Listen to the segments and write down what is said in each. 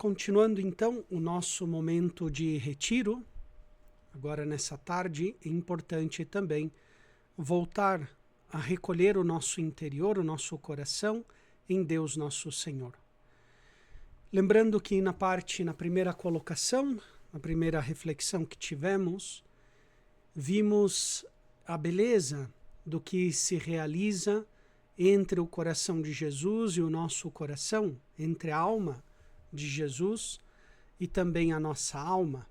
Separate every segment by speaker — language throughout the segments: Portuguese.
Speaker 1: Continuando então o nosso momento de retiro, agora nessa tarde, é importante também voltar a recolher o nosso interior, o nosso coração em Deus nosso Senhor. Lembrando que na primeira colocação, na primeira reflexão que tivemos, vimos a beleza do que se realiza entre o coração de Jesus e o nosso coração, entre a alma de Jesus e também a nossa alma,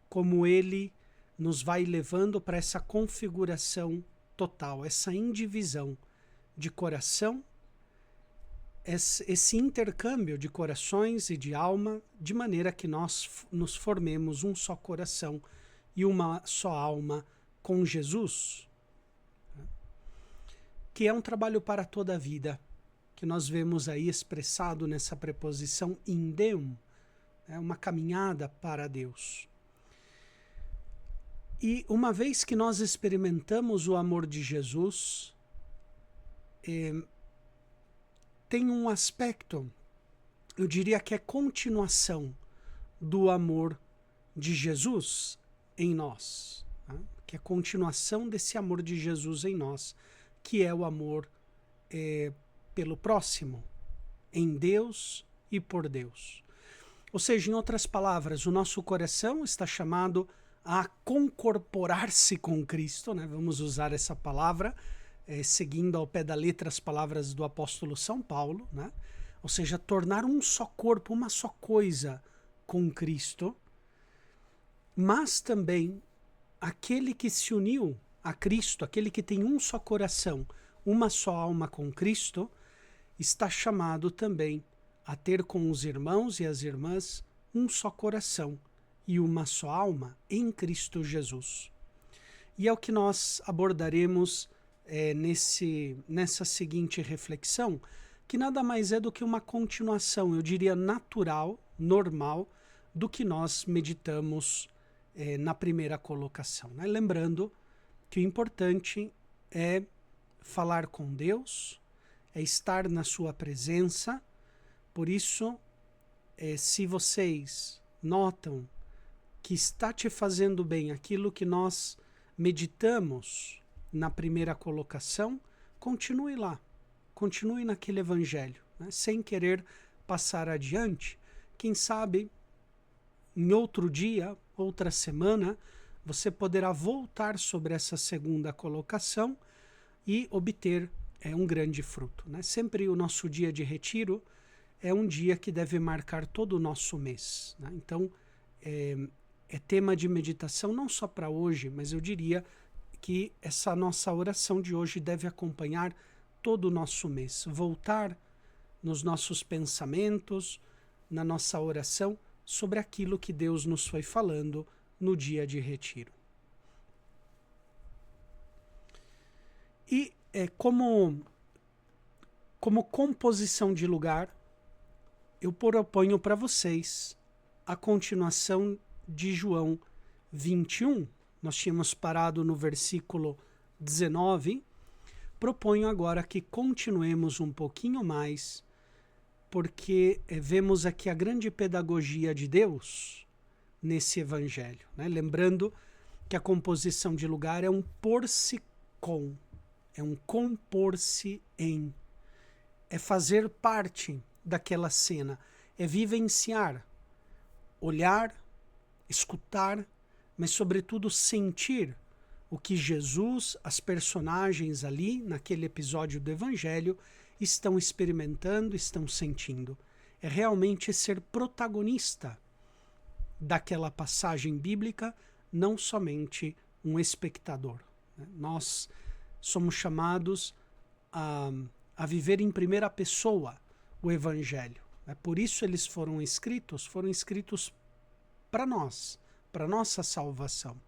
Speaker 1: como ele nos vai levando para essa configuração total, essa indivisão de coração, esse intercâmbio de corações e de alma, de maneira que nós nos formemos um só coração e uma só alma com Jesus, que é um trabalho para toda a vida, que nós vemos aí expressado nessa preposição in Deum, é uma caminhada para Deus. E uma vez que nós experimentamos o amor de Jesus, tem um aspecto, eu diria que é continuação do amor de Jesus em nós, né? Que é continuação desse amor de Jesus em nós, que é o amor pelo próximo, em Deus e por Deus. Ou seja, em outras palavras, o nosso coração está chamado a concorporar-se com Cristo, né? Vamos usar essa palavra, seguindo ao pé da letra as palavras do apóstolo São Paulo, né? Ou seja, tornar um só corpo, uma só coisa com Cristo, mas também aquele que se uniu a Cristo, aquele que tem um só coração, uma só alma com Cristo, está chamado também a ter com os irmãos e as irmãs um só coração e uma só alma em Cristo Jesus. E é o que nós abordaremos nessa seguinte reflexão, que nada mais é do que uma continuação, eu diria natural, normal, do que nós meditamos na primeira colocação, né? Lembrando que o importante é falar com Deus, é estar na sua presença. Por isso, se vocês notam que está te fazendo bem aquilo que nós meditamos na primeira colocação, continue lá, continue naquele evangelho, né? Sem querer passar adiante. Quem sabe, em outro dia, outra semana, você poderá voltar sobre essa segunda colocação e obter um grande fruto, né? Sempre o nosso dia de retiro é um dia que deve marcar todo o nosso mês, né? Então, é tema de meditação não só para hoje, mas eu diria que essa nossa oração de hoje deve acompanhar todo o nosso mês. Voltar nos nossos pensamentos, na nossa oração, sobre aquilo que Deus nos foi falando no dia de retiro. E como composição de lugar, eu proponho para vocês a continuação de João 21. Nós tínhamos parado no versículo 19. Proponho agora que continuemos um pouquinho mais, porque vemos aqui a grande pedagogia de Deus nesse evangelho, né? Lembrando que a composição de lugar é um pôr-se com, é um compor-se em, é fazer parte daquela cena, é vivenciar, olhar, escutar, mas sobretudo sentir o que Jesus, as personagens ali, naquele episódio do Evangelho, estão experimentando, estão sentindo. É realmente ser protagonista daquela passagem bíblica, não somente um espectador, né? Nós somos chamados a viver em primeira pessoa o Evangelho, né? Por isso eles foram escritos para nós, para nossa salvação.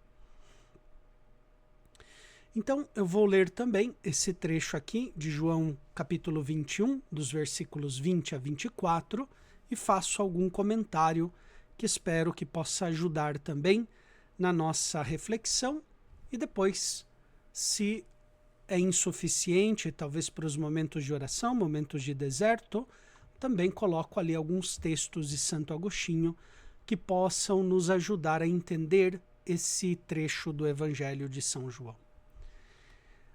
Speaker 1: Então, eu vou ler também esse trecho aqui de João capítulo 21, dos versículos 20 a 24, e faço algum comentário que espero que possa ajudar também na nossa reflexão. E depois, se é insuficiente, talvez para os momentos de oração, momentos de deserto, também coloco ali alguns textos de Santo Agostinho que possam nos ajudar a entender esse trecho do Evangelho de São João.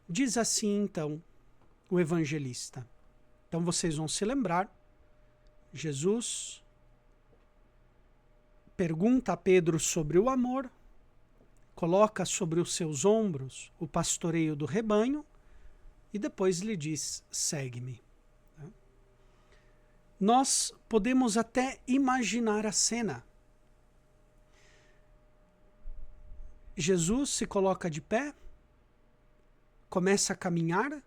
Speaker 1: Diz assim, então, o evangelista. Então vocês vão se lembrar, Jesus pergunta a Pedro sobre o amor, coloca sobre os seus ombros o pastoreio do rebanho e depois lhe diz, segue-me. Nós podemos até imaginar a cena. Jesus se coloca de pé, começa a caminhar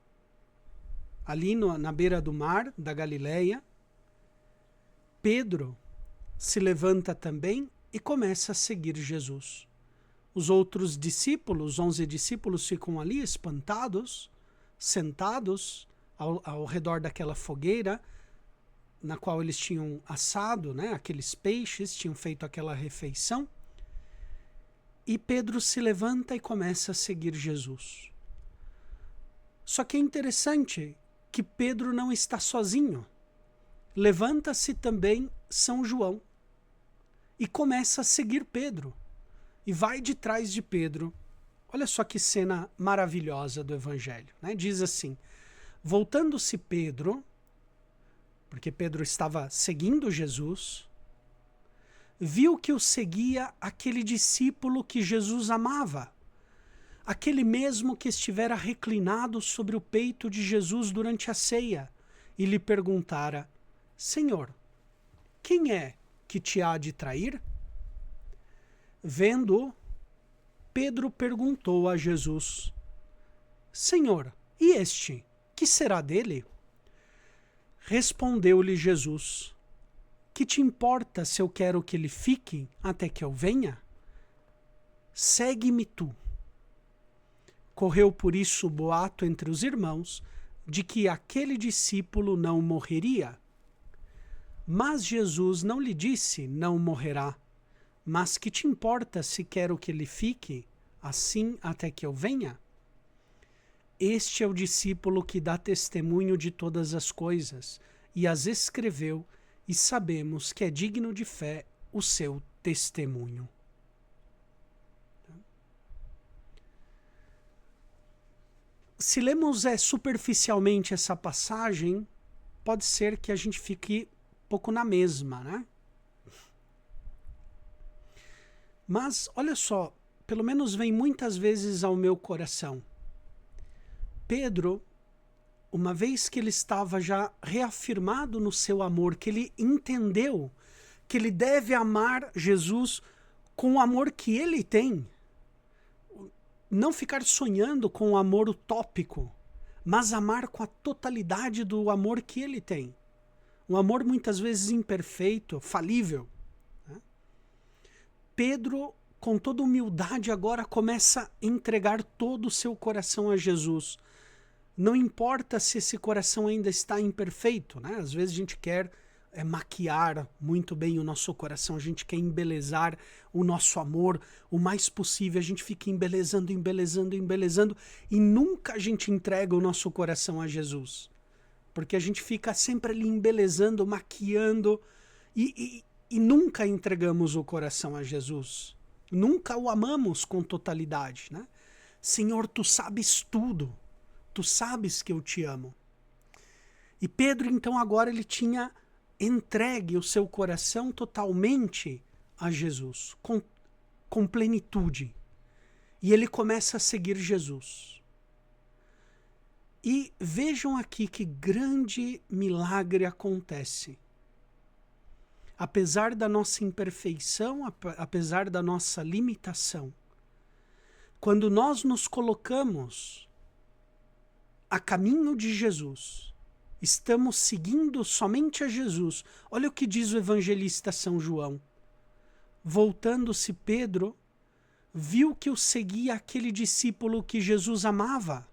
Speaker 1: ali na beira do mar da Galileia. Pedro se levanta também e começa a seguir Jesus. Os outros discípulos, 11 discípulos, ficam ali espantados, sentados ao redor daquela fogueira na qual eles tinham assado, né, aqueles peixes, tinham feito aquela refeição. E Pedro se levanta e começa a seguir Jesus. Só que é interessante que Pedro não está sozinho. Levanta-se também São João e começa a seguir Pedro. E vai de trás de Pedro. Olha só que cena maravilhosa do Evangelho, né? Diz assim, voltando-se Pedro, porque Pedro estava seguindo Jesus, viu que o seguia aquele discípulo que Jesus amava, aquele mesmo que estivera reclinado sobre o peito de Jesus durante a ceia, e lhe perguntara, Senhor, quem é que te há de trair? Vendo-o, Pedro perguntou a Jesus, Senhor, e este, que será dele? Respondeu-lhe Jesus, que te importa se eu quero que ele fique até que eu venha? Segue-me tu. Correu por isso o boato entre os irmãos de que aquele discípulo não morreria. Mas Jesus não lhe disse, não morrerá, mas que te importa se quero que ele fique assim até que eu venha? Este é o discípulo que dá testemunho de todas as coisas e as escreveu, e sabemos que é digno de fé o seu testemunho. Se lemos superficialmente essa passagem, pode ser que a gente fique um pouco na mesma, né? Mas, olha só, pelo menos vem muitas vezes ao meu coração. Pedro, uma vez que ele estava já reafirmado no seu amor, que ele entendeu que ele deve amar Jesus com o amor que ele tem, não ficar sonhando com o amor utópico, mas amar com a totalidade do amor que ele tem. Um amor muitas vezes imperfeito, falível. Né? Pedro, com toda humildade, agora começa a entregar todo o seu coração a Jesus. Não importa se esse coração ainda está imperfeito, né? Às vezes a gente quer maquiar muito bem o nosso coração, a gente quer embelezar o nosso amor o mais possível, a gente fica embelezando, embelezando, embelezando e nunca a gente entrega o nosso coração a Jesus. Porque a gente fica sempre ali embelezando, maquiando e nunca entregamos o coração a Jesus. Nunca o amamos com totalidade, né? Senhor, tu sabes tudo. Tu sabes que eu te amo. E Pedro, então, agora ele tinha entregue o seu coração totalmente a Jesus, com plenitude. E ele começa a seguir Jesus. E vejam aqui que grande milagre acontece. Apesar da nossa imperfeição, apesar da nossa limitação, quando nós nos colocamos a caminho de Jesus, estamos seguindo somente a Jesus. Olha o que diz o evangelista São João. Voltando-se Pedro, viu que o seguia aquele discípulo que Jesus amava.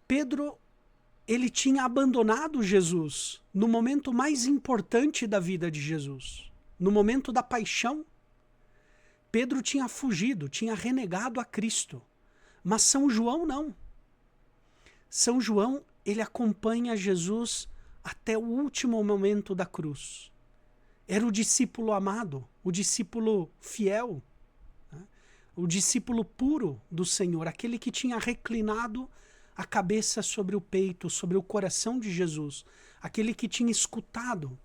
Speaker 1: Pedro, ele tinha abandonado Jesus no momento mais importante da vida de Jesus, no momento da paixão. Pedro tinha fugido, tinha renegado a Cristo. Mas São João não. São João, ele acompanha Jesus até o último momento da cruz. Era o discípulo amado, o discípulo fiel, né? O discípulo puro do Senhor, aquele que tinha reclinado a cabeça sobre o peito, sobre o coração de Jesus, aquele que tinha escutado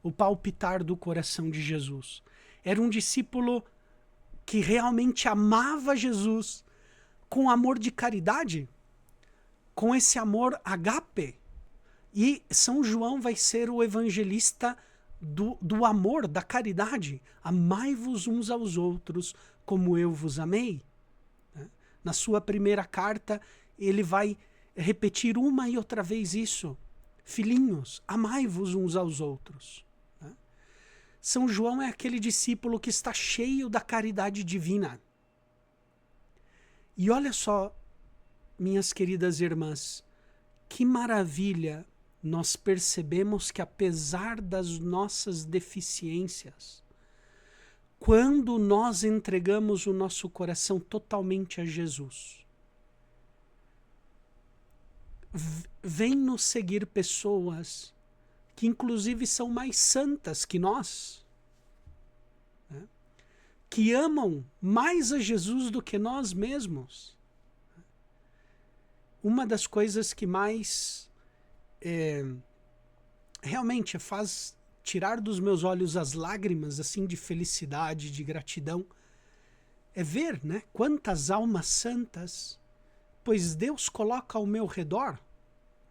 Speaker 1: o palpitar do coração de Jesus. Era um discípulo que realmente amava Jesus com amor de caridade, com esse amor agape. E São João vai ser o evangelista do amor, da caridade. Amai-vos uns aos outros como eu vos amei. Na sua primeira carta, ele vai repetir uma e outra vez isso. Filhinhos, amai-vos uns aos outros. São João é aquele discípulo que está cheio da caridade divina. E olha só, minhas queridas irmãs, que maravilha nós percebemos que apesar das nossas deficiências, quando nós entregamos o nosso coração totalmente a Jesus, vem nos seguir pessoas que inclusive são mais santas que nós, né? Que amam mais a Jesus do que nós mesmos. Uma das coisas que mais realmente faz tirar dos meus olhos as lágrimas assim de felicidade, de gratidão, é ver, né, quantas almas santas, pois Deus coloca ao meu redor,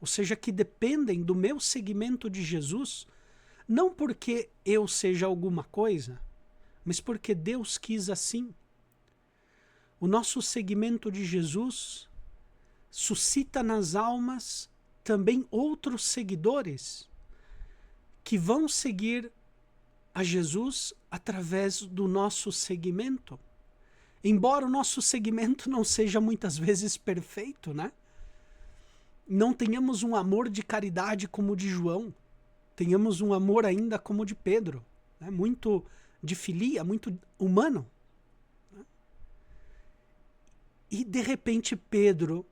Speaker 1: ou seja, que dependem do meu seguimento de Jesus, não porque eu seja alguma coisa, mas porque Deus quis assim. O nosso seguimento de Jesus suscita nas almas também outros seguidores que vão seguir a Jesus através do nosso seguimento. Embora o nosso seguimento não seja muitas vezes perfeito, né? Não tenhamos um amor de caridade como o de João, tenhamos um amor ainda como o de Pedro, né? Muito de filia, muito humano. Né? E de repente Pedro,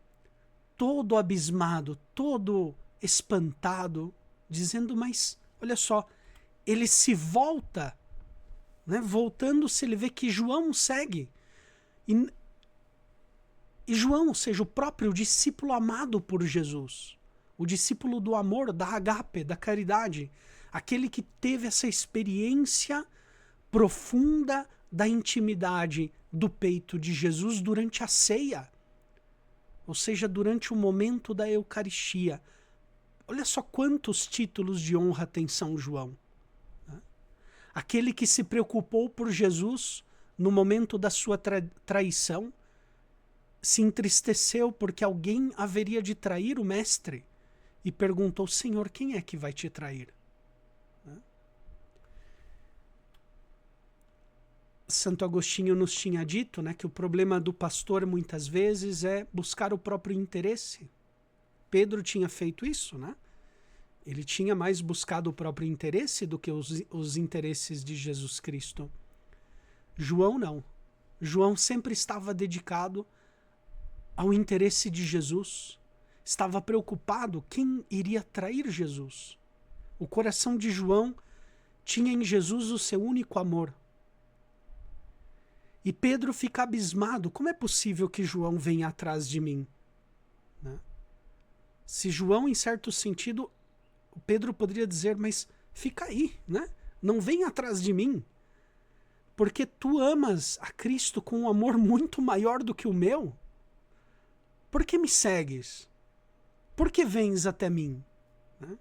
Speaker 1: todo abismado, todo espantado, dizendo, mas olha só, ele se volta, né? Voltando-se, ele vê que João segue. E João, ou seja, o próprio discípulo amado por Jesus, o discípulo do amor, da agape, da caridade, aquele que teve essa experiência profunda da intimidade do peito de Jesus durante a ceia, ou seja, durante o momento da Eucaristia. Olha só quantos títulos de honra tem São João. Né? Aquele que se preocupou por Jesus no momento da sua traição, se entristeceu porque alguém haveria de trair o mestre e perguntou, Senhor, quem é que vai te trair? Né? Santo Agostinho nos tinha dito, né, que o problema do pastor muitas vezes é buscar o próprio interesse. Pedro tinha feito isso, né? Ele tinha mais buscado o próprio interesse do que os interesses de Jesus Cristo. João não. João sempre estava dedicado ao interesse de Jesus. Estava preocupado quem iria trair Jesus. O coração de João tinha em Jesus o seu único amor. E Pedro fica abismado. Como é possível que João venha atrás de mim? Né? Se João, em certo sentido, Pedro poderia dizer, mas fica aí, né? Não vem atrás de mim. Porque tu amas a Cristo com um amor muito maior do que o meu. Por que me segues? Por que vens até mim? Né?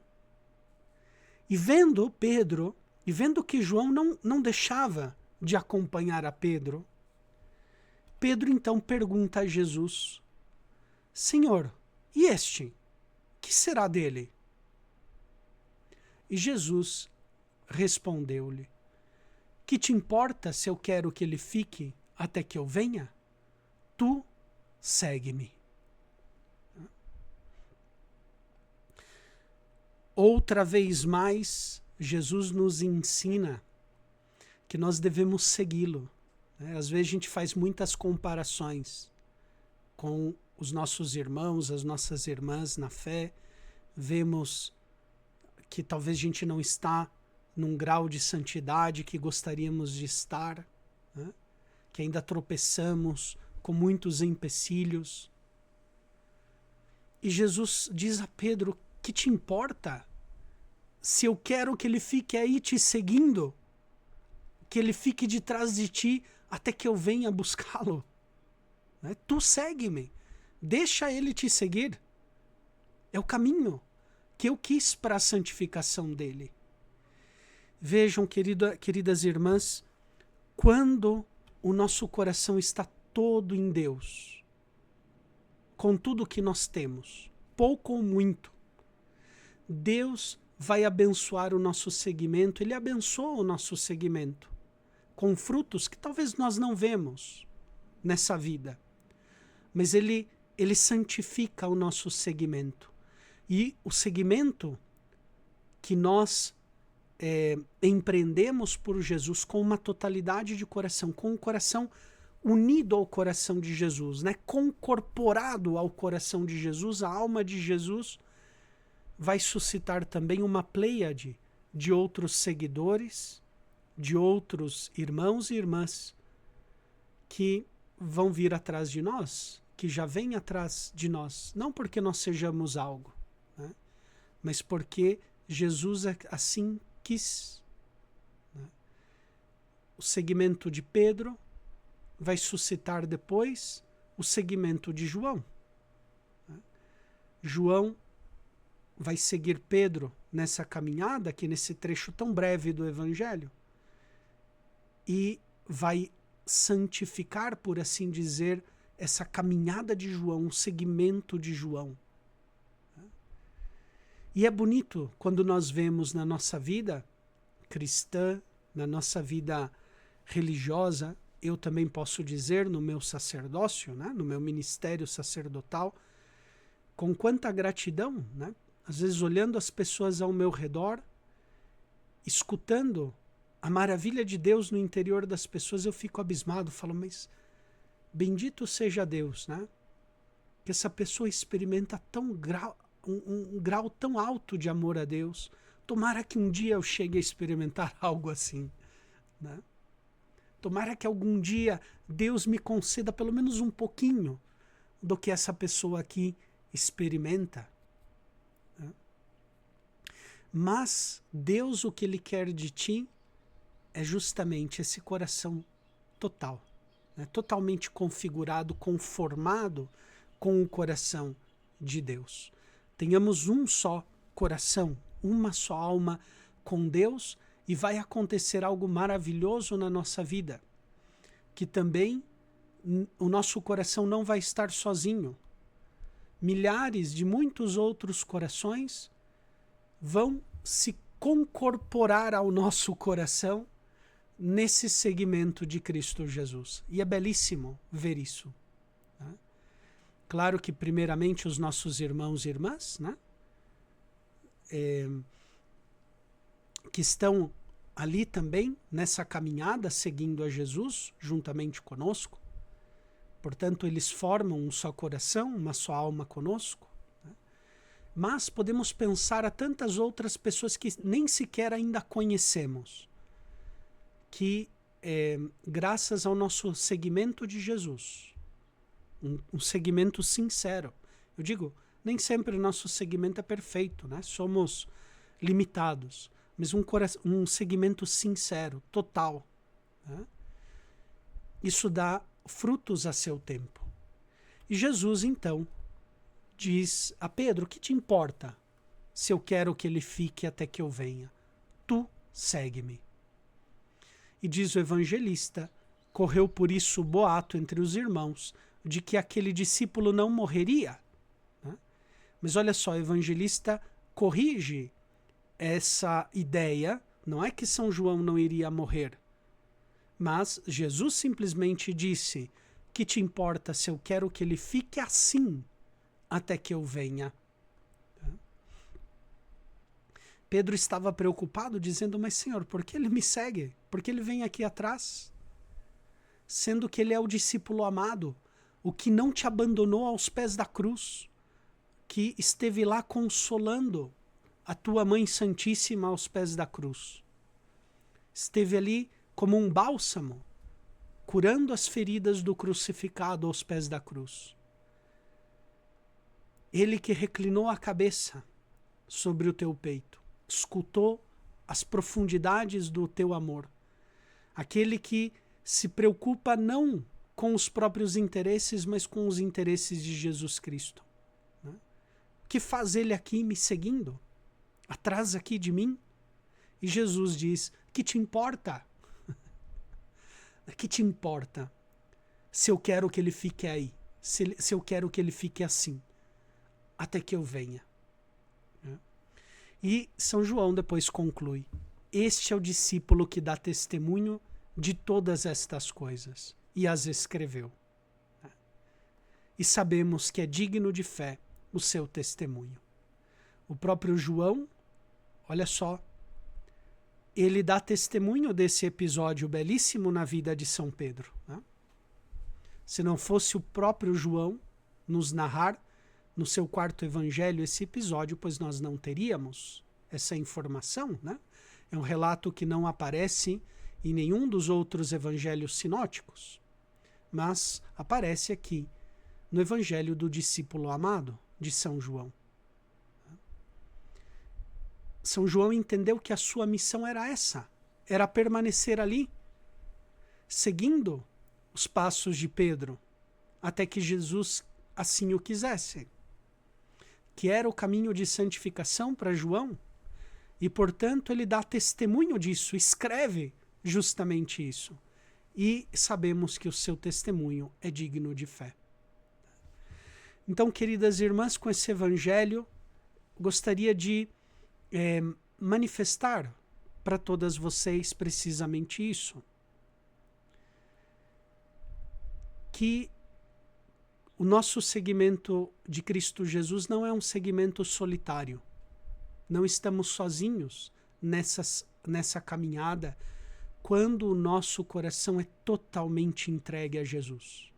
Speaker 1: E vendo Pedro, e vendo que João não deixava de acompanhar a Pedro, Pedro então pergunta a Jesus, Senhor, e este? Que será dele? E Jesus respondeu-lhe, que te importa se eu quero que ele fique até que eu venha? Tu segue-me. Outra vez mais, Jesus nos ensina que nós devemos segui-lo. Às vezes a gente faz muitas comparações com os nossos irmãos, as nossas irmãs na fé, vemos que talvez a gente não está num grau de santidade que gostaríamos de estar, né? Que ainda tropeçamos com muitos empecilhos. E Jesus diz a Pedro: que te importa se eu quero que ele fique aí te seguindo, que ele fique de trás de ti até que eu venha buscá-lo, né? Tu segue-me, deixa ele te seguir. É o caminho que eu quis para a santificação dele. Vejam, queridas irmãs, quando o nosso coração está todo em Deus, com tudo que nós temos, pouco ou muito, Deus vai abençoar o nosso seguimento. Ele abençoa o nosso seguimento com frutos que talvez nós não vemos nessa vida, mas ele santifica o nosso seguimento. E o seguimento que nós empreendemos por Jesus com uma totalidade de coração, com o coração unido ao coração de Jesus, né? Concorporado ao coração de Jesus, a alma de Jesus, vai suscitar também uma pleiade de outros seguidores, de outros irmãos e irmãs que vão vir atrás de nós, que já vêm atrás de nós, não porque nós sejamos algo, né? Mas porque Jesus assim quis, né? O seguimento de Pedro vai suscitar depois o seguimento de João, né? João vai seguir Pedro nessa caminhada, aqui nesse trecho tão breve do Evangelho, e vai santificar, por assim dizer, essa caminhada de João, o seguimento de João. E é bonito quando nós vemos na nossa vida cristã, na nossa vida religiosa, eu também posso dizer no meu sacerdócio, né, no meu ministério sacerdotal, com quanta gratidão, né? Às vezes olhando as pessoas ao meu redor, escutando a maravilha de Deus no interior das pessoas, eu fico abismado, falo, mas bendito seja Deus, né? Que essa pessoa experimenta um grau tão alto de amor a Deus. Tomara que um dia eu chegue a experimentar algo assim, né? Tomara que algum dia Deus me conceda pelo menos um pouquinho do que essa pessoa aqui experimenta. Mas Deus, o que Ele quer de ti é justamente esse coração total, né? Totalmente configurado, conformado com o coração de Deus. Tenhamos um só coração, uma só alma com Deus, e vai acontecer algo maravilhoso na nossa vida, que também o nosso coração não vai estar sozinho. Milhares de muitos outros corações vão se concorporar ao nosso coração nesse segmento de Cristo Jesus. E é belíssimo ver isso, né? Claro que primeiramente os nossos irmãos e irmãs, né, que estão ali também nessa caminhada seguindo a Jesus juntamente conosco. Portanto, eles formam um só coração, uma só alma conosco. Mas podemos pensar a tantas outras pessoas que nem sequer ainda conhecemos, que graças ao nosso seguimento de Jesus, um seguimento sincero, eu digo, nem sempre o nosso seguimento é perfeito, né? Somos limitados, mas um seguimento sincero, total, né? Isso dá frutos a seu tempo. E Jesus, então, diz a Pedro: que te importa se eu quero que ele fique até que eu venha? Tu segue-me. E diz o evangelista: correu por isso o boato entre os irmãos de que aquele discípulo não morreria, né? Mas olha só, o evangelista corrige essa ideia. Não é que São João não iria morrer, mas Jesus simplesmente disse: que te importa se eu quero que ele fique assim até que eu venha? Pedro estava preocupado, dizendo: mas Senhor, por que ele me segue? Por que ele vem aqui atrás? Sendo que ele é o discípulo amado, o que não te abandonou aos pés da cruz, que esteve lá consolando a tua Mãe Santíssima aos pés da cruz. Esteve ali como um bálsamo, curando as feridas do crucificado aos pés da cruz. Ele que reclinou a cabeça sobre o teu peito, escutou as profundidades do teu amor. Aquele que se preocupa não com os próprios interesses, mas com os interesses de Jesus Cristo. Né? O que faz ele aqui me seguindo? Atrás aqui de mim? E Jesus diz, que te importa? Que te importa se eu quero que ele fique aí? Se eu quero que ele fique assim? Até que eu venha. E São João depois conclui, este é o discípulo que dá testemunho de todas estas coisas e as escreveu. E sabemos que é digno de fé o seu testemunho. O próprio João, olha só, ele dá testemunho desse episódio belíssimo na vida de São Pedro. Né? Se não fosse o próprio João nos narrar no seu quarto evangelho esse episódio, pois nós não teríamos essa informação. Né? É um relato que não aparece em nenhum dos outros evangelhos sinóticos, mas aparece aqui no evangelho do discípulo amado de São João. São João entendeu que a sua missão era essa, era permanecer ali, seguindo os passos de Pedro, até que Jesus assim o quisesse, que era o caminho de santificação para João, e portanto ele dá testemunho disso, escreve justamente isso, e sabemos que o seu testemunho é digno de fé. Então, queridas irmãs, com esse evangelho, gostaria de manifestar para todas vocês precisamente isso. Que o nosso seguimento de Cristo Jesus não é um seguimento solitário. Não estamos sozinhos nessa caminhada quando o nosso coração é totalmente entregue a Jesus.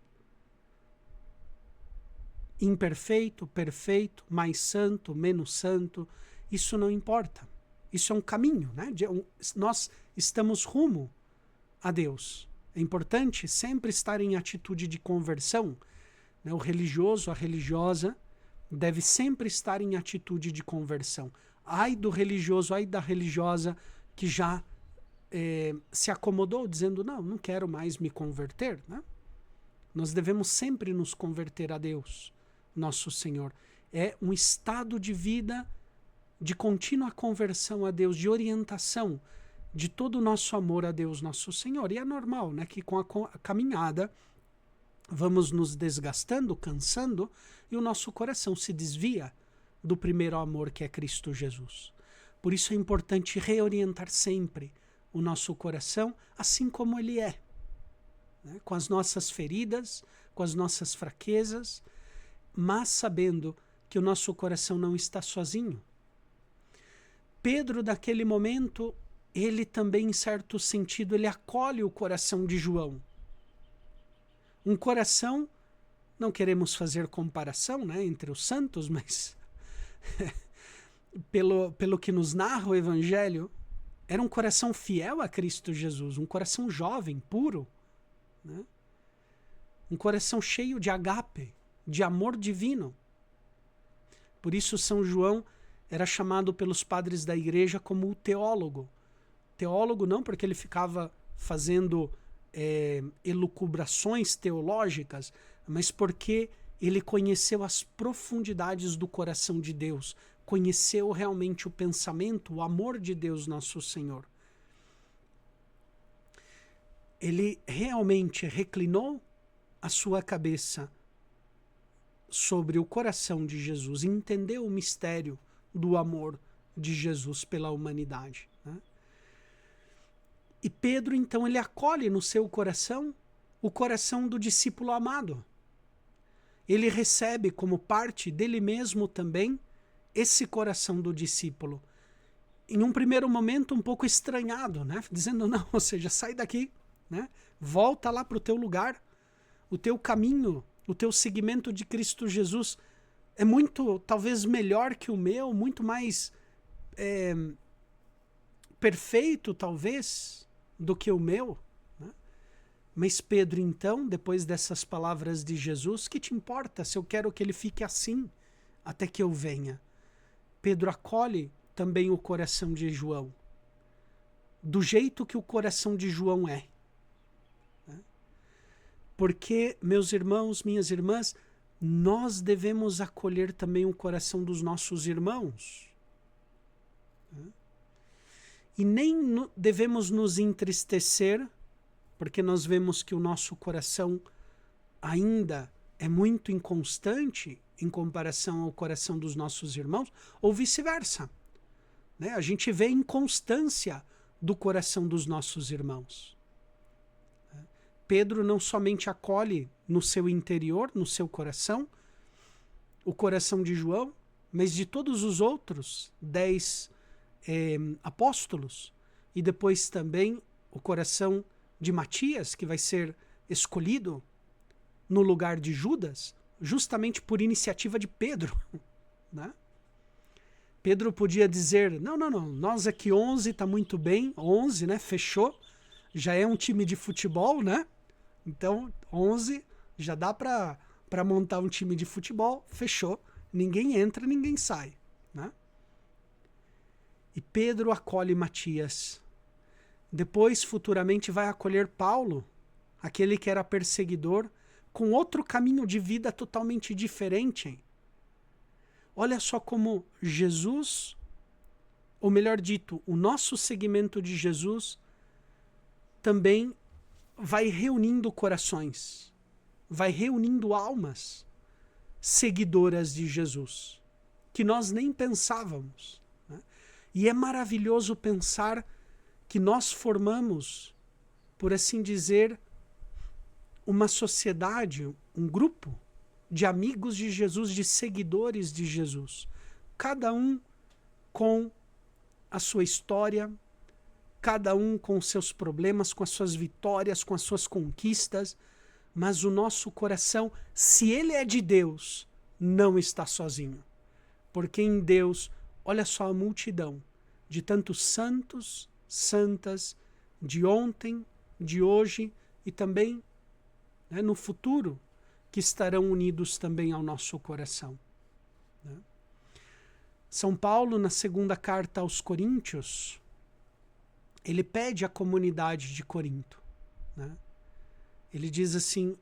Speaker 1: Imperfeito, perfeito, mais santo, menos santo, isso não importa. Isso é um caminho, né? Nós estamos rumo a Deus. É importante sempre estar em atitude de conversão. Né? O religioso, a religiosa, deve sempre estar em atitude de conversão. Ai do religioso, ai da religiosa que já se acomodou dizendo, não quero mais me converter. Né? Nós devemos sempre nos converter a Deus, nosso Senhor. É um estado de vida de contínua conversão a Deus, de orientação de todo o nosso amor a Deus, nosso Senhor. E é normal, né, que com a caminhada vamos nos desgastando, cansando, e o nosso coração se desvia do primeiro amor que é Cristo Jesus. Por isso é importante reorientar sempre o nosso coração assim como ele é, né, com as nossas feridas, com as nossas fraquezas, mas sabendo que o nosso coração não está sozinho. Pedro, naquele momento, ele também, em certo sentido, ele acolhe o coração de João. Um coração, não queremos fazer comparação, né, entre os santos, mas pelo que nos narra o Evangelho, era um coração fiel a Cristo Jesus, um coração jovem, puro, né? Um coração cheio de agape, de amor divino. Por isso São João era chamado pelos padres da igreja como o teólogo. Teólogo não porque ele ficava fazendo elucubrações teológicas, mas porque ele conheceu as profundidades do coração de Deus, conheceu realmente o pensamento, o amor de Deus nosso Senhor. Ele realmente reclinou a sua cabeça sobre o coração de Jesus, entendeu o mistério do amor de Jesus pela humanidade. Né? E Pedro, então, ele acolhe no seu coração o coração do discípulo amado. Ele recebe como parte dele mesmo também esse coração do discípulo. Em um primeiro momento um pouco estranhado, né? Dizendo, não, ou seja, sai daqui, né? Volta lá para o teu lugar, o teu caminho, o teu seguimento de Cristo Jesus é muito, talvez, melhor que o meu, muito mais perfeito, talvez, do que o meu. Né? Mas Pedro, então, depois dessas palavras de Jesus, que te importa se eu quero que ele fique assim até que eu venha? Pedro acolhe também o coração de João, do jeito que o coração de João é. Né? Porque, meus irmãos, minhas irmãs, nós devemos acolher também o coração dos nossos irmãos. Né? E nem devemos nos entristecer, porque nós vemos que o nosso coração ainda é muito inconstante em comparação ao coração dos nossos irmãos, ou vice-versa. Né? A gente vê inconstância do coração dos nossos irmãos. Pedro não somente acolhe no seu interior, no seu coração, o coração de João, mas de todos os outros 10 apóstolos, e depois também o coração de Matias, que vai ser escolhido no lugar de Judas, justamente por iniciativa de Pedro. Né? Pedro podia dizer, não, nós aqui 11 está muito bem, 11, né, fechou, já é um time de futebol, né? Então 11 já dá para montar um time de futebol, fechou, ninguém entra, ninguém sai. Né? E Pedro acolhe Matias. Depois, futuramente, vai acolher Paulo, aquele que era perseguidor, com outro caminho de vida totalmente diferente. Olha só como Jesus, ou melhor dito, o nosso seguimento de Jesus, também vai reunindo corações, vai reunindo almas seguidoras de Jesus, que nós nem pensávamos. Né? E é maravilhoso pensar que nós formamos, por assim dizer, uma sociedade, um grupo de amigos de Jesus, de seguidores de Jesus. Cada um com a sua história, cada um com os seus problemas, com as suas vitórias, com as suas conquistas, mas o nosso coração, se ele é de Deus, não está sozinho. Porque em Deus, olha só a multidão de tantos santos, santas, de ontem, de hoje e também, né, no futuro, que estarão unidos também ao nosso coração. Né? São Paulo, na segunda carta aos Coríntios, ele pede à comunidade de Corinto. Né? Ele diz assim,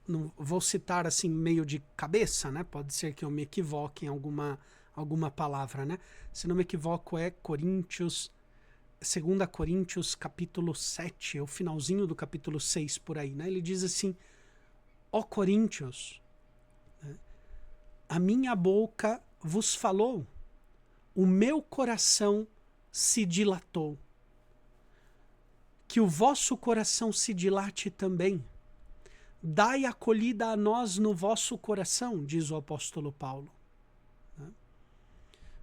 Speaker 1: não vou citar assim meio de cabeça, né? Pode ser que eu me equivoque em alguma palavra, né? Se não me equivoco é Coríntios, 2 Coríntios capítulo 7, é o finalzinho do capítulo 6 por aí, né? Ele diz assim, ó Coríntios, né? A minha boca vos falou, o meu coração se dilatou. Que o vosso coração se dilate também. Dai acolhida a nós no vosso coração, diz o apóstolo Paulo.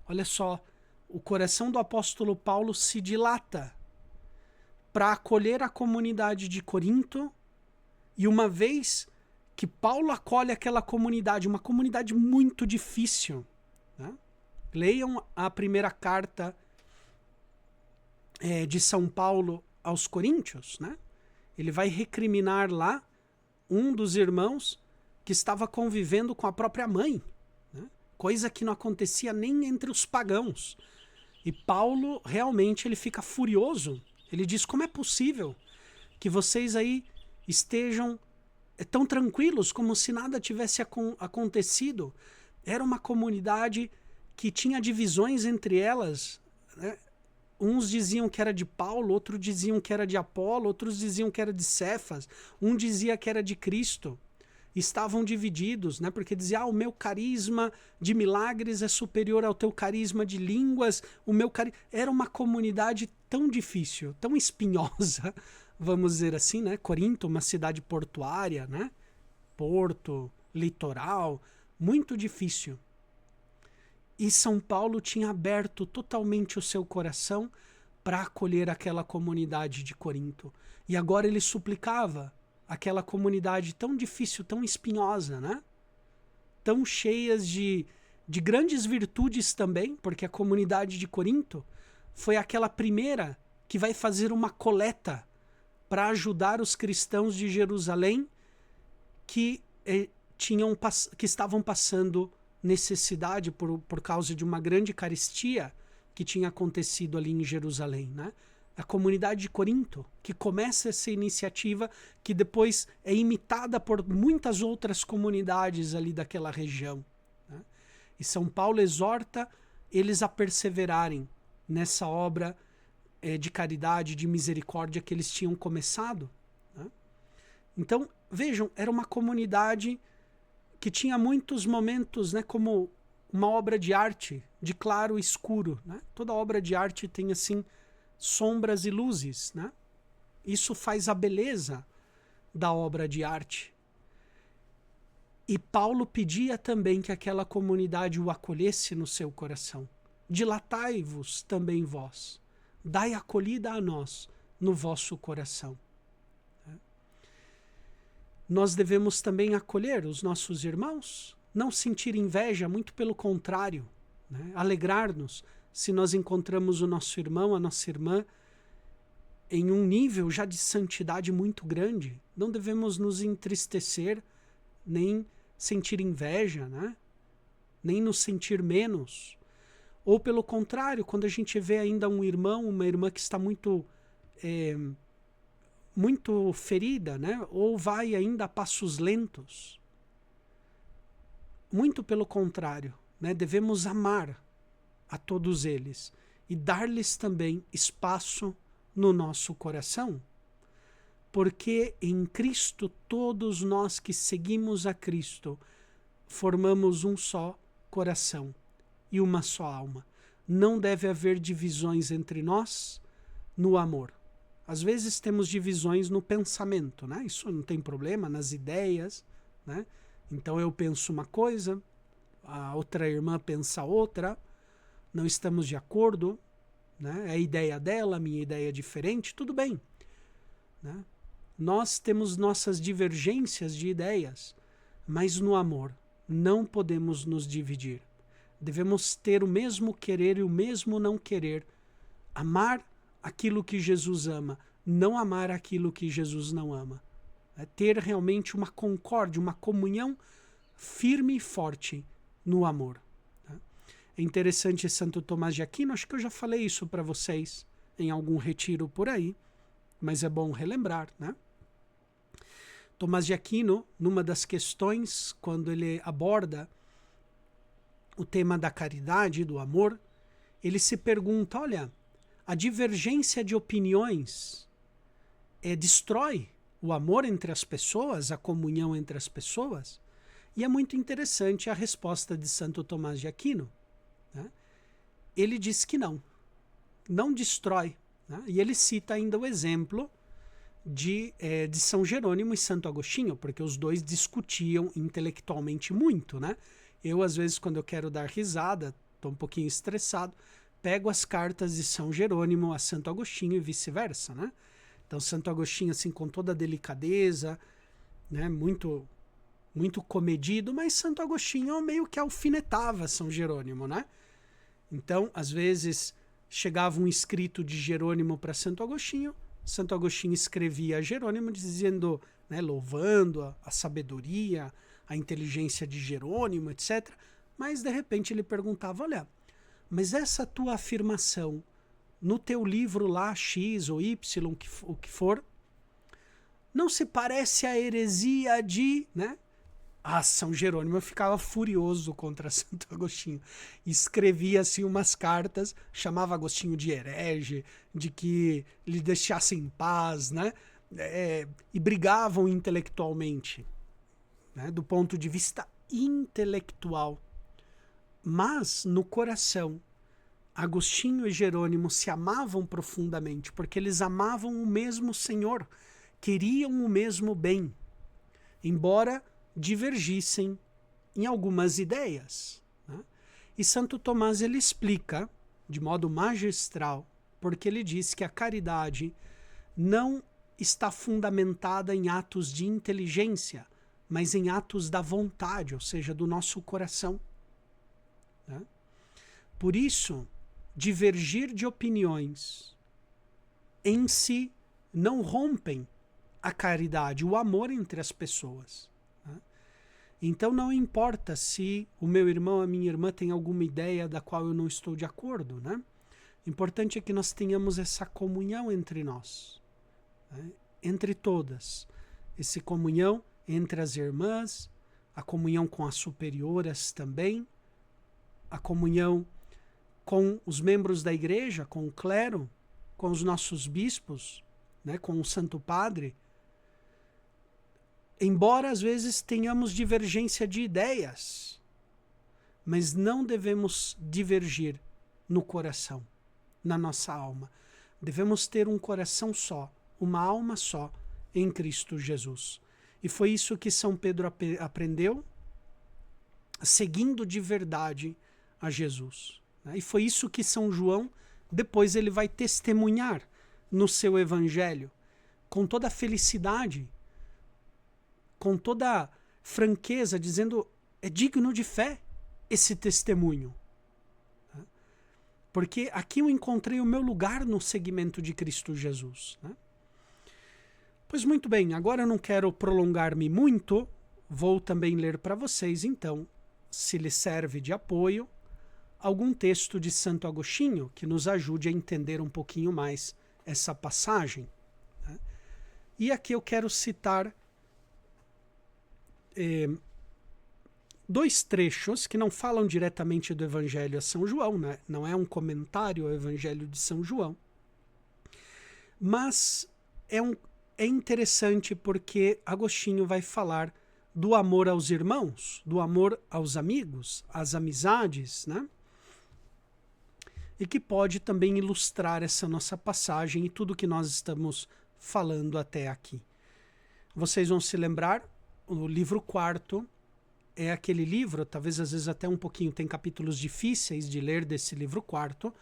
Speaker 1: Olha só, o coração do apóstolo Paulo se dilata para acolher a comunidade de Corinto, e uma vez que Paulo acolhe aquela comunidade, uma comunidade muito difícil, né? Leiam a primeira carta de São Paulo aos Coríntios, né? Ele vai recriminar lá um dos irmãos que estava convivendo com a própria mãe, né? Coisa que não acontecia nem entre os pagãos. E Paulo realmente ele fica furioso. Ele diz, como é possível que vocês aí estejam tão tranquilos como se nada tivesse acontecido? Era uma comunidade que tinha divisões entre elas, né? Uns diziam que era de Paulo, outros diziam que era de Apolo, outros diziam que era de Cefas, um dizia que era de Cristo. Estavam divididos, né? Porque dizia, o meu carisma de milagres é superior ao teu carisma de línguas, Era uma comunidade tão difícil, tão espinhosa, vamos dizer assim, né? Corinto, uma cidade portuária, né? Porto, litoral, muito difícil. E São Paulo tinha aberto totalmente o seu coração para acolher aquela comunidade de Corinto. E agora ele suplicava aquela comunidade tão difícil, tão espinhosa, né? tão cheias de grandes virtudes também, porque a comunidade de Corinto foi aquela primeira que vai fazer uma coleta para ajudar os cristãos de Jerusalém que estavam passando necessidade por causa de uma grande carestia que tinha acontecido ali em Jerusalém, né? A comunidade de Corinto, que começa essa iniciativa que depois é imitada por muitas outras comunidades ali daquela região, né? E São Paulo exorta eles a perseverarem nessa obra de caridade, de misericórdia que eles tinham começado, né? Então, vejam, era uma comunidade que tinha muitos momentos, né, como uma obra de arte, de claro e escuro, né? Toda obra de arte tem, assim, sombras e luzes, né? Isso faz a beleza da obra de arte. E Paulo pedia também que aquela comunidade o acolhesse no seu coração. Dilatai-vos também vós, dai acolhida a nós no vosso coração. Nós devemos também acolher os nossos irmãos, não sentir inveja, muito pelo contrário, né? Alegrar-nos se nós encontramos o nosso irmão, a nossa irmã, em um nível já de santidade muito grande. Não devemos nos entristecer, nem sentir inveja, né? Nem nos sentir menos. Ou pelo contrário, quando a gente vê ainda um irmão, uma irmã que está muito ferida, né? Ou vai ainda a passos lentos. Muito pelo contrário, né? Devemos amar a todos eles e dar-lhes também espaço no nosso coração, porque em Cristo todos nós que seguimos a Cristo formamos um só coração e uma só alma. Não deve haver divisões entre nós no amor. Às vezes temos divisões no pensamento, né? Isso não tem problema, nas ideias, né? Então eu penso uma coisa, a outra irmã pensa outra, não estamos de acordo, né? É a ideia dela, a minha ideia é diferente, tudo bem, né? Nós temos nossas divergências de ideias, mas no amor não podemos nos dividir. Devemos ter o mesmo querer e o mesmo não querer, amar aquilo que Jesus ama, não amar aquilo que Jesus não ama. É ter realmente uma concórdia, uma comunhão firme e forte no amor. É interessante Santo Tomás de Aquino, acho que eu já falei isso para vocês em algum retiro por aí, mas é bom relembrar, né? Tomás de Aquino, numa das questões, quando ele aborda o tema da caridade, do amor, ele se pergunta, olha, a divergência de opiniões destrói o amor entre as pessoas, a comunhão entre as pessoas? E é muito interessante a resposta de Santo Tomás de Aquino, né? Ele diz que não destrói, né? E ele cita ainda o exemplo de São Jerônimo e Santo Agostinho, porque os dois discutiam intelectualmente muito, né? Eu, às vezes, quando eu quero dar risada, estou um pouquinho estressado, pego as cartas de São Jerônimo a Santo Agostinho e vice-versa, né? Então, Santo Agostinho, assim, com toda a delicadeza, né? Muito comedido, mas Santo Agostinho meio que alfinetava São Jerônimo, né? Então, às vezes, chegava um escrito de Jerônimo para Santo Agostinho escrevia a Jerônimo dizendo, né, louvando a sabedoria, a inteligência de Jerônimo, etc. Mas, de repente, ele perguntava, olha, mas essa tua afirmação no teu livro lá, X ou Y, o que for, não se parece à heresia de, né? São Jerônimo ficava furioso contra Santo Agostinho. Escrevia assim umas cartas, chamava Agostinho de herege, de que lhe deixasse em paz, né? E brigavam intelectualmente, né? Do ponto de vista intelectual. Mas, no coração, Agostinho e Jerônimo se amavam profundamente, porque eles amavam o mesmo Senhor, queriam o mesmo bem, embora divergissem em algumas ideias, né? E Santo Tomás ele explica de modo magistral, porque ele diz que a caridade não está fundamentada em atos de inteligência, mas em atos da vontade, ou seja, do nosso coração. Né? Por isso, divergir de opiniões em si não rompem a caridade, o amor entre as pessoas. Né? Então não importa se o meu irmão, a minha irmã tem alguma ideia da qual eu não estou de acordo, né? O importante é que nós tenhamos essa comunhão entre nós, né? Entre todas. Essa comunhão entre as irmãs, a comunhão com as superioras também, a comunhão com os membros da igreja, com o clero, com os nossos bispos, né? Com o Santo Padre. Embora às vezes tenhamos divergência de ideias, mas não devemos divergir no coração, na nossa alma. Devemos ter um coração só, uma alma só em Cristo Jesus. E foi isso que São Pedro aprendeu, seguindo de verdade a Jesus. E foi isso que São João, depois ele vai testemunhar no seu evangelho, com toda a felicidade, com toda franqueza, dizendo, é digno de fé esse testemunho. Porque aqui eu encontrei o meu lugar no seguimento de Cristo Jesus. Né? Pois muito bem, agora eu não quero prolongar-me muito, vou também ler para vocês, então, se lhe serve de apoio, algum texto de Santo Agostinho que nos ajude a entender um pouquinho mais essa passagem. Né? E aqui eu quero citar dois trechos que não falam diretamente do Evangelho a São João, né? Não é um comentário ao Evangelho de São João, mas é interessante porque Agostinho vai falar do amor aos irmãos, do amor aos amigos, às amizades, né? E que pode também ilustrar essa nossa passagem e tudo que nós estamos falando até aqui. Vocês vão se lembrar, o livro 4 é aquele livro, talvez às vezes até um pouquinho, tem capítulos difíceis de ler desse livro 4,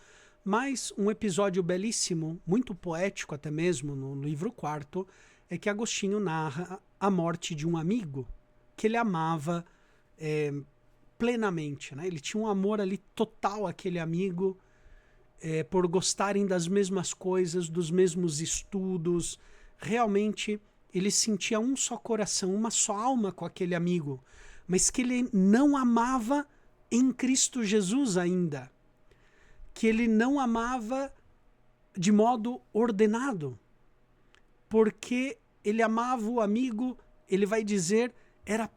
Speaker 1: mas um episódio belíssimo, muito poético até mesmo no livro 4, é que Agostinho narra a morte de um amigo que ele amava plenamente. Né? Ele tinha um amor ali total àquele amigo, por gostarem das mesmas coisas, dos mesmos estudos. Realmente ele sentia um só coração, uma só alma com aquele amigo, mas que ele não amava em Cristo Jesus ainda, que ele não amava de modo ordenado, porque ele amava o amigo, ele vai dizer, era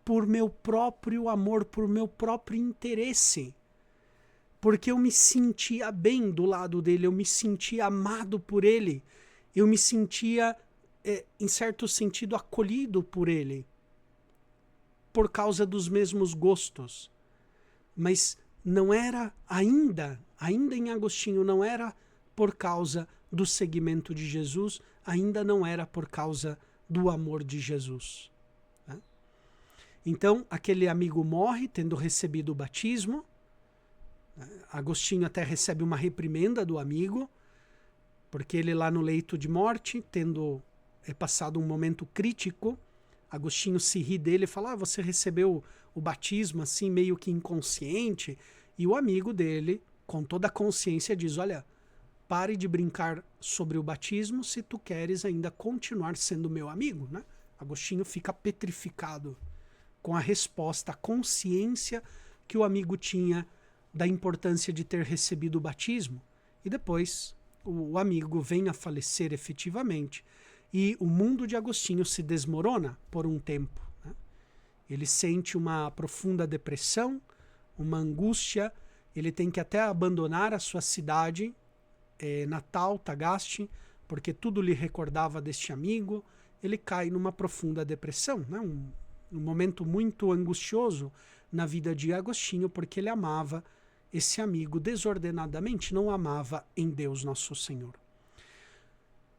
Speaker 1: por meu próprio amor, por meu próprio interesse, porque eu me sentia bem do lado dele, eu me sentia amado por ele, eu me sentia, em certo sentido, acolhido por ele, por causa dos mesmos gostos. Mas não era ainda em Agostinho, não era por causa do seguimento de Jesus, ainda não era por causa do amor de Jesus. Né? Então, aquele amigo morre, tendo recebido o batismo. Agostinho até recebe uma reprimenda do amigo, porque ele lá no leito de morte, tendo passado um momento crítico, Agostinho se ri dele e fala, você recebeu o batismo assim meio que inconsciente, e o amigo dele, com toda a consciência, diz, olha, pare de brincar sobre o batismo se tu queres ainda continuar sendo meu amigo. Né? Agostinho fica petrificado com a resposta, a consciência que o amigo tinha da importância de ter recebido o batismo. E depois o amigo vem a falecer efetivamente, e o mundo de Agostinho se desmorona por um tempo. Né? Ele sente uma profunda depressão, uma angústia, ele tem que até abandonar a sua cidade natal, Tagaste, porque tudo lhe recordava deste amigo. Ele cai numa profunda depressão, né? um momento muito angustioso na vida de Agostinho, porque ele amava esse amigo desordenadamente, não amava em Deus Nosso Senhor.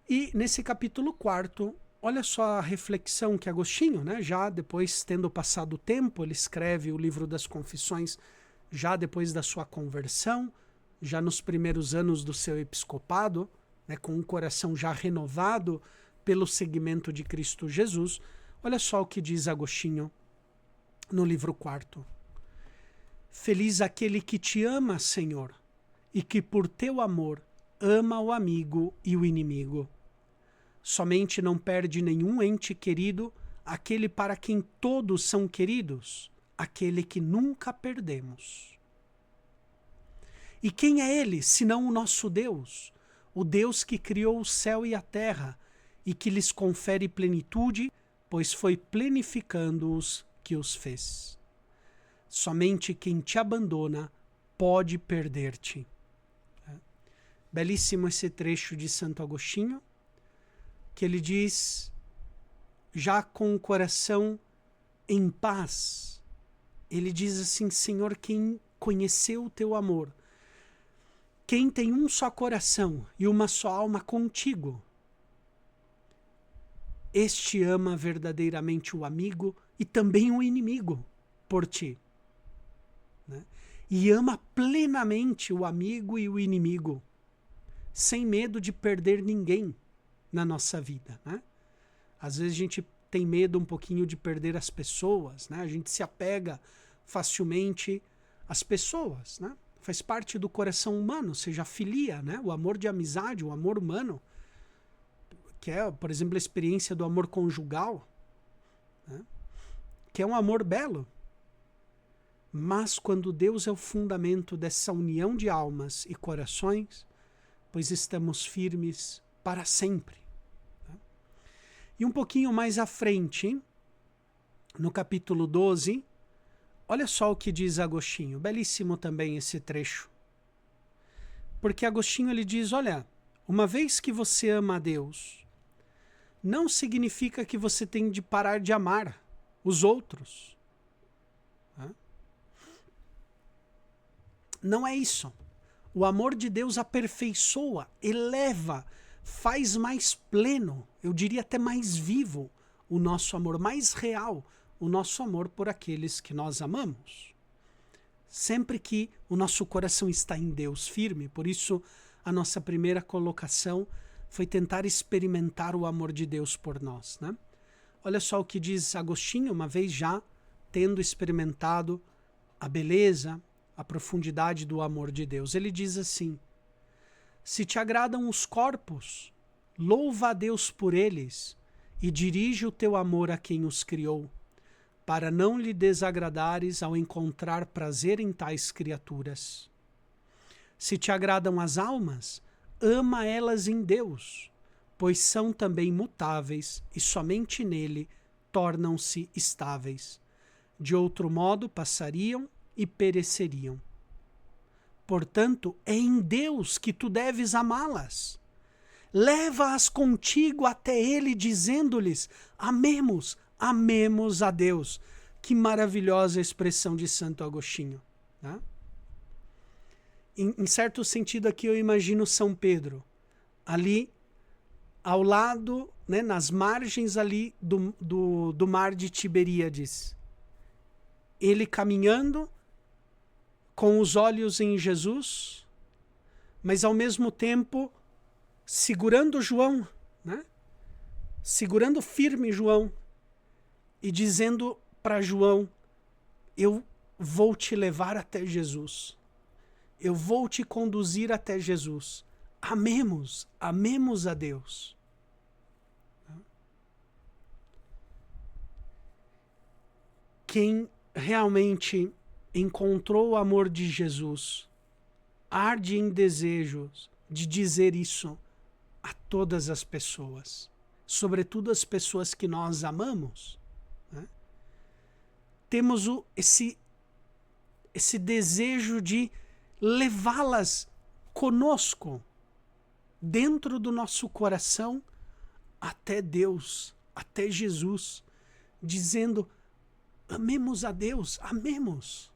Speaker 1: E nesse capítulo 4, olha só a reflexão que Agostinho, né, já depois, tendo passado o tempo, ele escreve o livro das Confissões, já depois da sua conversão, já nos primeiros anos do seu episcopado, né, com um coração já renovado pelo seguimento de Cristo Jesus. Olha só o que diz Agostinho no livro 4. Feliz aquele que te ama, Senhor, e que por teu amor ama o amigo e o inimigo. Somente não perde nenhum ente querido, aquele para quem todos são queridos, aquele que nunca perdemos. E quem é ele, senão o nosso Deus, o Deus que criou o céu e a terra, e que lhes confere plenitude, pois foi plenificando-os que os fez. Somente quem te abandona pode perder-te. Belíssimo esse trecho de Santo Agostinho, que ele diz, já com o coração em paz, ele diz assim: Senhor, quem conheceu o teu amor, quem tem um só coração e uma só alma contigo, este ama verdadeiramente o amigo e também o inimigo por ti. Né? E ama plenamente o amigo e o inimigo, sem medo de perder ninguém na nossa vida, né? Às vezes a gente tem medo um pouquinho de perder as pessoas, né? A gente se apega facilmente às pessoas, né? Faz parte do coração humano, seja a filia, né? O amor de amizade, o amor humano, que é, por exemplo, a experiência do amor conjugal, né? Que é um amor belo. Mas quando Deus é o fundamento dessa união de almas e corações, pois estamos firmes para sempre. E um pouquinho mais à frente, no capítulo 12, olha só o que diz Agostinho. Belíssimo também esse trecho. Porque Agostinho ele diz, olha, uma vez que você ama a Deus, não significa que você tem de parar de amar os outros. Não é isso. O amor de Deus aperfeiçoa, eleva, faz mais pleno, eu diria até mais vivo, o nosso amor, mais real, o nosso amor por aqueles que nós amamos. Sempre que o nosso coração está em Deus firme, por isso a nossa primeira colocação foi tentar experimentar o amor de Deus por nós, né? Olha só o que diz Agostinho, uma vez já tendo experimentado a beleza, a profundidade do amor de Deus. Ele diz assim: se te agradam os corpos, louva a Deus por eles e dirige o teu amor a quem os criou, para não lhe desagradares ao encontrar prazer em tais criaturas. Se te agradam as almas, ama elas em Deus, pois são também mutáveis e somente nele tornam-se estáveis. De outro modo passariam e pereceriam. Portanto, é em Deus que tu deves amá-las. Leva-as contigo até Ele, dizendo-lhes, amemos, amemos a Deus. Que maravilhosa expressão de Santo Agostinho. Né? Em certo sentido aqui eu imagino São Pedro, ali ao lado, né, nas margens ali do mar de Tiberíades. Ele caminhando, com os olhos em Jesus, mas ao mesmo tempo segurando João, né? Segurando firme João e dizendo para João, eu vou te levar até Jesus, eu vou te conduzir até Jesus, amemos, amemos a Deus. Quem realmente encontrou o amor de Jesus, arde em desejos de dizer isso a todas as pessoas, sobretudo as pessoas que nós amamos. Né? Temos esse desejo de levá-las conosco, dentro do nosso coração, até Deus, até Jesus, dizendo, amemos a Deus, amemos.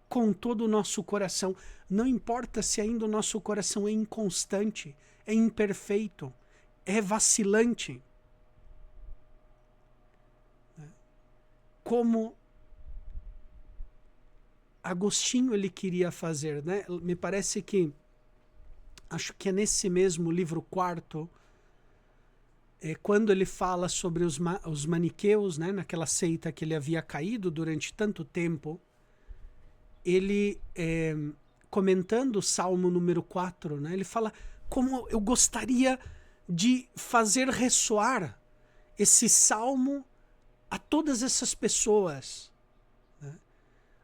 Speaker 1: Com todo o nosso coração, não importa se ainda o nosso coração é inconstante, é imperfeito, é vacilante. Como Agostinho ele queria fazer, né? Me parece que, acho que é nesse mesmo livro 4, quando ele fala sobre os maniqueus, né, naquela seita que ele havia caído durante tanto tempo, ele, comentando o Salmo número 4, né, ele fala como eu gostaria de fazer ressoar esse salmo a todas essas pessoas, né,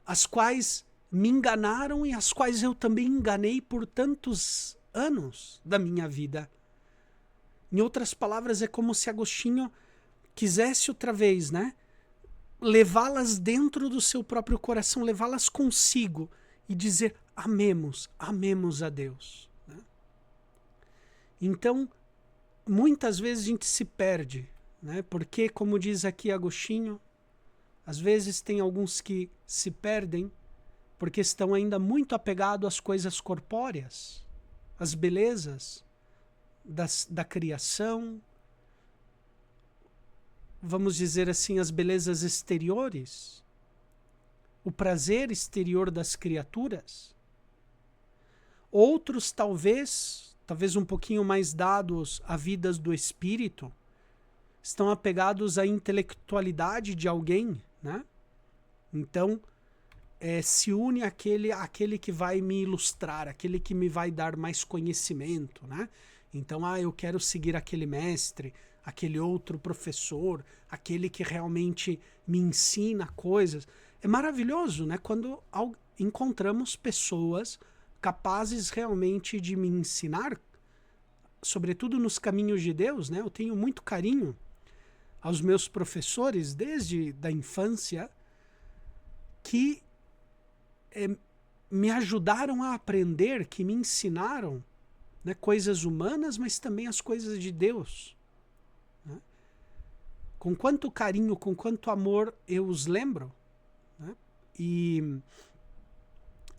Speaker 1: as quais me enganaram e as quais eu também enganei por tantos anos da minha vida. Em outras palavras, é como se Agostinho quisesse outra vez, né, levá-las dentro do seu próprio coração, levá-las consigo e dizer: amemos, amemos a Deus. Né? Então, muitas vezes a gente se perde, né? Porque, como diz aqui Agostinho, às vezes tem alguns que se perdem porque estão ainda muito apegados às coisas corpóreas, às belezas da criação, vamos dizer assim, as belezas exteriores, o prazer exterior das criaturas. Outros talvez um pouquinho mais dados a vidas do espírito, estão apegados à intelectualidade de alguém, né? Então, se une àquele que vai me ilustrar, aquele que me vai dar mais conhecimento, né? Então, eu quero seguir aquele mestre, aquele outro professor, aquele que realmente me ensina coisas. É maravilhoso, né? Quando encontramos pessoas capazes realmente de me ensinar, sobretudo nos caminhos de Deus, né? Eu tenho muito carinho aos meus professores desde da infância que me ajudaram a aprender, que me ensinaram, né, coisas humanas, mas também as coisas de Deus. Né? Com quanto carinho, com quanto amor eu os lembro, né? E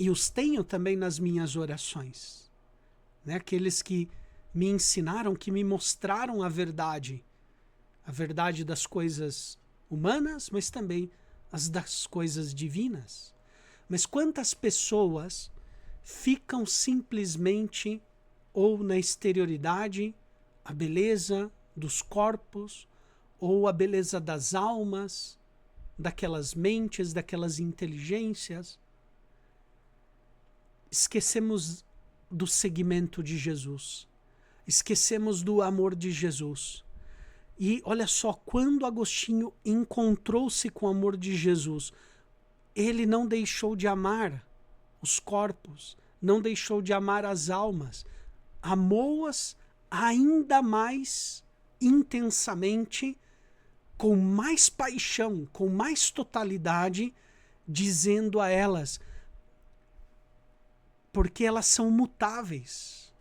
Speaker 1: os tenho também nas minhas orações. Né? Aqueles que me ensinaram, que me mostraram a verdade das coisas humanas, mas também as das coisas divinas. Mas quantas pessoas ficam simplesmente ou na exterioridade, a beleza dos corpos, ou a beleza das almas, daquelas mentes, daquelas inteligências. Esquecemos do seguimento de Jesus. Esquecemos do amor de Jesus. E olha só, quando Agostinho encontrou-se com o amor de Jesus, ele não deixou de amar os corpos, não deixou de amar as almas, amou-as ainda mais intensamente, com mais paixão, com mais totalidade, dizendo a elas, porque elas são mutáveis.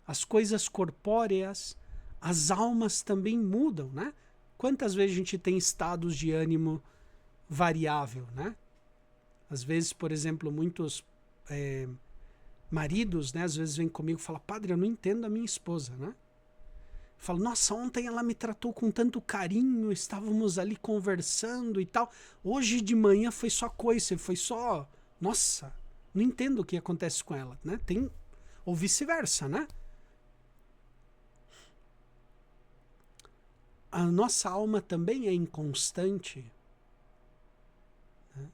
Speaker 1: As coisas corpóreas, as almas também mudam, né? Quantas vezes a gente tem estados de ânimo variável, né? Às vezes, por exemplo, muitos maridos, né, às vezes vêm comigo e falam: padre, eu não entendo a minha esposa, né? Eu falo: nossa, ontem ela me tratou com tanto carinho, estávamos ali conversando e tal. Hoje de manhã foi só coisa, foi só... Nossa, não entendo o que acontece com ela, né? Ou vice-versa, né? A nossa alma também é inconstante. Né?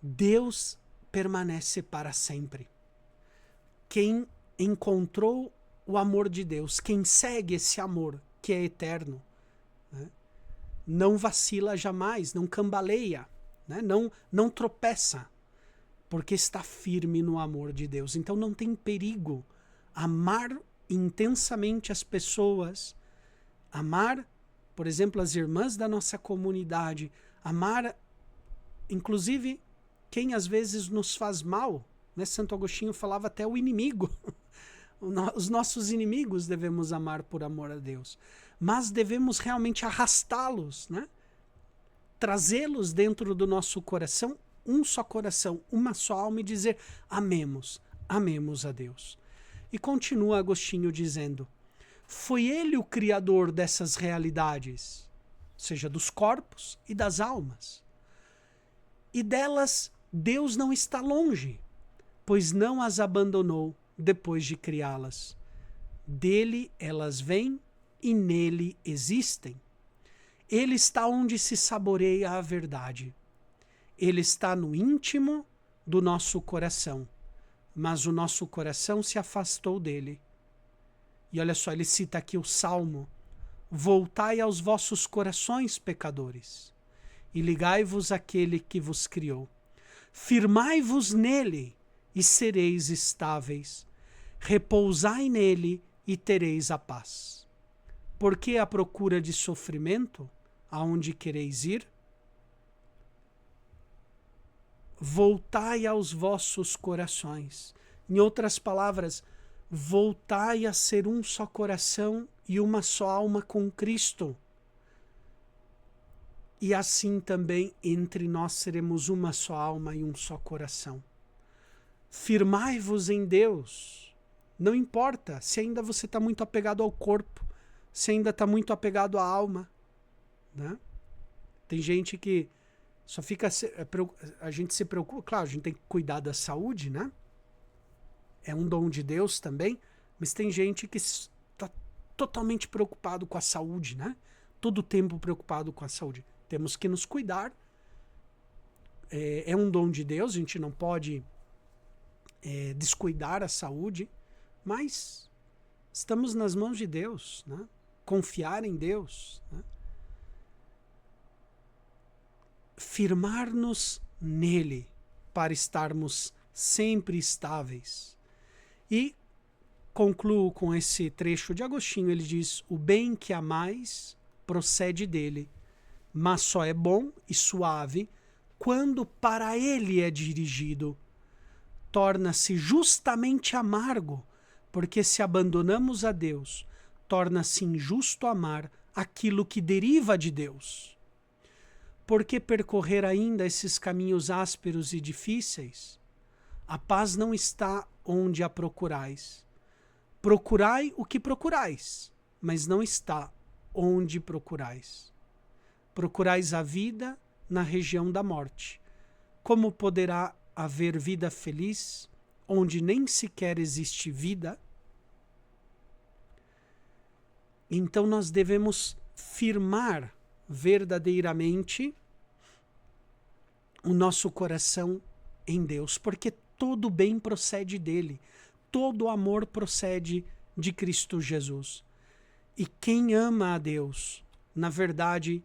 Speaker 1: Deus permanece para sempre. Quem encontrou o amor de Deus, quem segue esse amor que é eterno, né? Não vacila jamais, não cambaleia, né? Não tropeça, porque está firme no amor de Deus. Então não tem perigo amar intensamente as pessoas, amar, por exemplo, as irmãs da nossa comunidade, amar, inclusive, quem às vezes nos faz mal, né? Santo Agostinho falava até o inimigo. Os nossos inimigos devemos amar por amor a Deus. Mas devemos realmente arrastá-los, né? Trazê-los dentro do nosso coração, um só coração, uma só alma, e dizer: amemos, amemos a Deus. E continua Agostinho dizendo: foi ele o criador dessas realidades, ou seja, dos corpos e das almas. E delas Deus não está longe, pois não as abandonou depois de criá-las. Dele elas vêm e nele existem. Ele está onde se saboreia a verdade. Ele está no íntimo do nosso coração, mas o nosso coração se afastou dele. E olha só, ele cita aqui o Salmo: voltai aos vossos corações, pecadores, e ligai-vos àquele que vos criou. Firmai-vos nele e sereis estáveis. Repousai nele e tereis a paz. Por que a procura de sofrimento? Aonde quereis ir? Voltai aos vossos corações. Em outras palavras, voltai a ser um só coração e uma só alma com Cristo. E assim também entre nós seremos uma só alma e um só coração. Firmai-vos em Deus. Não importa se ainda você está muito apegado ao corpo, se ainda está muito apegado à alma, né? Tem gente que só fica... A gente se preocupa... Claro, a gente tem que cuidar da saúde, né? É um dom de Deus também, mas tem gente que está totalmente preocupado com a saúde, né? Todo o tempo preocupado com a saúde. Temos que nos cuidar. É um dom de Deus, a gente não pode descuidar a saúde, mas estamos nas mãos de Deus, né? Confiar em Deus, né? Firmar-nos nele para estarmos sempre estáveis. E concluo com esse trecho de Agostinho. Ele diz: o bem que amais procede dele, mas só é bom e suave quando para ele é dirigido. Torna-se justamente amargo, porque se abandonamos a Deus, torna-se injusto amar aquilo que deriva de Deus. Por que percorrer ainda esses caminhos ásperos e difíceis? A paz não está onde a procurais. Procurai o que procurais, mas não está onde procurais. Procurais a vida na região da morte. Como poderá haver vida feliz onde nem sequer existe vida? Então nós devemos firmar verdadeiramente o nosso coração em Deus, porque todo bem procede dele, todo amor procede de Cristo Jesus. E quem ama a Deus, na verdade,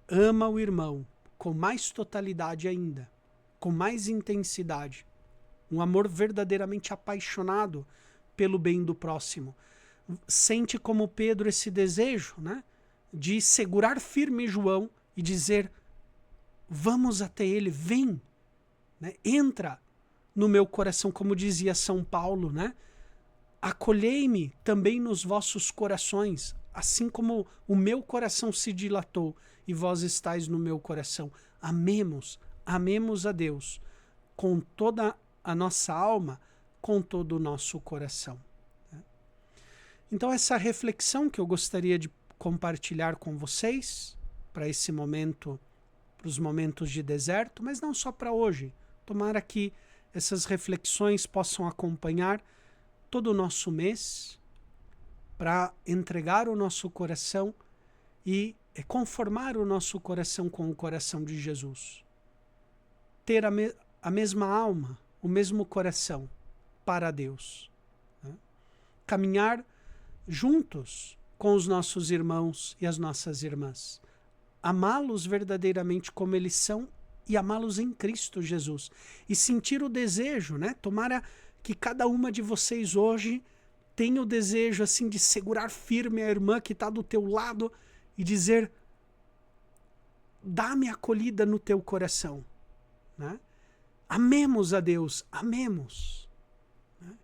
Speaker 1: ama o irmão com mais totalidade ainda, com mais intensidade, um amor verdadeiramente apaixonado pelo bem do próximo. Sente como Pedro esse desejo, né, de segurar firme João e dizer: vamos até ele, vem, né, entra no meu coração, como dizia São Paulo, né? Acolhei-me também nos vossos corações, assim como o meu coração se dilatou e vós estáis no meu coração. Amemos a Deus com toda a nossa alma, com todo o nosso coração. Então essa reflexão que eu gostaria de compartilhar com vocês para esse momento, para os momentos de deserto, mas não só para hoje. Tomara que essas reflexões possam acompanhar todo o nosso mês para entregar o nosso coração e conformar o nosso coração com o coração de Jesus. Ter a mesma alma, o mesmo coração para Deus. Né? Caminhar juntos com os nossos irmãos e as nossas irmãs. Amá-los verdadeiramente como eles são e amá-los em Cristo Jesus. E sentir o desejo, né? Tomara que cada uma de vocês hoje tenha o desejo assim de segurar firme a irmã que está do teu lado e dizer: dá-me acolhida no teu coração. Né? Amemos a Deus, amemos, né?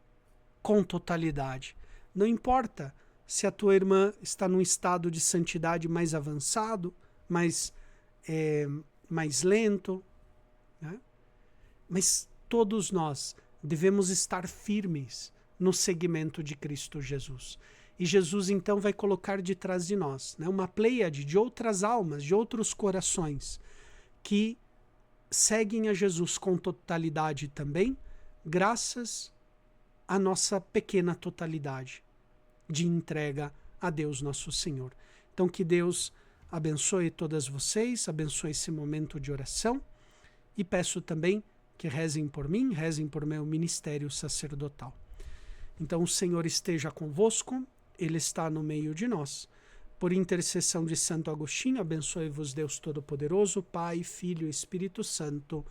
Speaker 1: Com totalidade. Não importa se a tua irmã está num estado de santidade mais avançado, mais lento, né? Mas todos nós devemos estar firmes no seguimento de Cristo Jesus. E Jesus então vai colocar de trás de nós, né, uma pleiade de outras almas, de outros corações que seguem a Jesus com totalidade também, graças à nossa pequena totalidade de entrega a Deus nosso Senhor. Então que Deus abençoe todas vocês, abençoe esse momento de oração e peço também que rezem por mim, rezem por meu ministério sacerdotal. Então o Senhor esteja convosco, Ele está no meio de nós. Por intercessão de Santo Agostinho, abençoe-vos Deus Todo-Poderoso, Pai, Filho e Espírito Santo.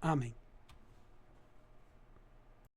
Speaker 1: Amém.